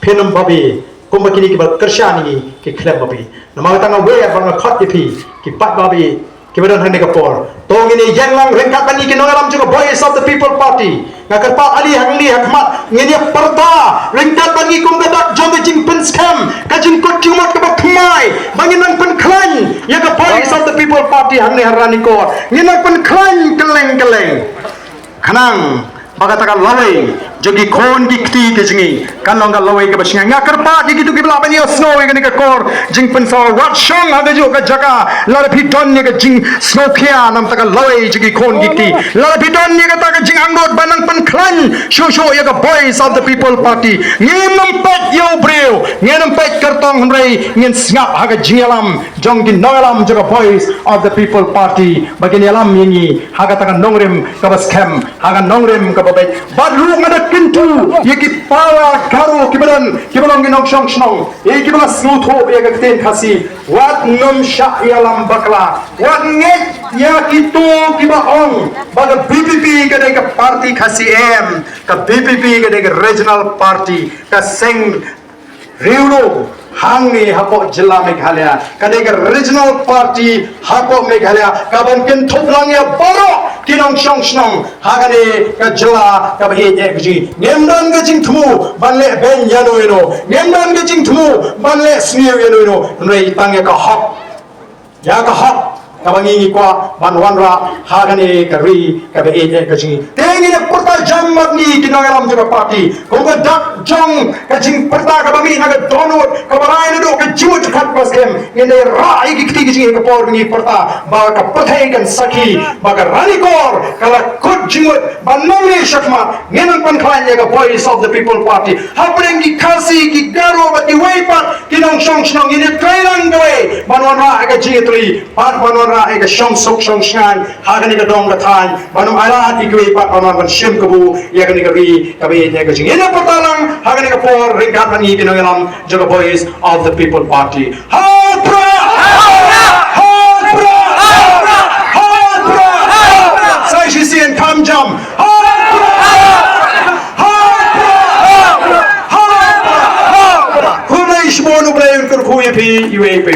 Penum babi, kumbakini kibat kersyani ki klem babi. Nama tanga we bang khot ki pat babi ki badan hande kapor. Tong ini yang lang rengkat bani ki nongalam juga Voice of the People Party. Ngakar pa Ali Hangli Hakmat ngeni perta rengkat bani kumbedak jombe jing pen scam kajing kot kiumat ka khmai bangin nang pen klan ya ka Voice of the People Party hangni harani ko ngenang pen klan keleng khanang bagatakan lawai jogi khon gi kti ke jingi kanong ga lawai ke basinga ngakar pa gi gitu gi bla bani snow ga ni ka kor jing pen so wat shong ha jo ga jaga lar phi don ni ga jing snow khia nam taka lawai jogi khon gi kti lar phi don ni ga ta ga jing angot banang pen klan sho ya ga Voice of the People Party ngem pet yo breu ngem pet kartong hmrei ngin snap ha ga jingalam jong gi nogalam jo ga Voice of the People Party bagini alam yingi ha ga taka nongrem ka bas kem ha ga nongrem ka babai badru ngada kintu yeki pawa karo kibalan ginong shong shong e kibala snutho ya ga ten khasi wat nom sha yalam bakla wat nget ya kitu kibaong baga BPP ga de party khasi em ka BPP ga de regional party ka seng riulo hangni hapo jilla Meghalaya kadega regional party hapo Meghalaya kaban kin thoplang ya boro kinong shong snong hagane ka jilla ka bhe je ji nemdan ga jing thu banle ben yano eno nemdan ga jing thu banle sneer yano eno rei tang ya ka hok kabangi kwa banwanra hagane ka ri ka bhe je ka ji tengi ne porta jammat ni kinongalam juga party ko ga dak jong ka jing porta ka bami na ga donot ka balai do ka jimut khat paskem ine rai ki kti ji ka por ni porta ba ka pathai kan sakhi ba ka rani kor kala kut jimut banamni shakma ngenang pan khan ya ga Voice of the People Party hapring ki khasi ki garo ba ti wei pat kinong shong shong ine trailang doi banwanra ga jitri pat banwanra ga shong sok shong shan hagani ga dong ga than banum ala ti gwe pat banwan ban shim kabu ya ga ni ga ri ka be ne ga jing ine patalang hagani ga por ringkat bani kinongalam jo Voice of the People Party hapra sai shi sien kam jam hunai shmonu brain kur khuye phi iwe pe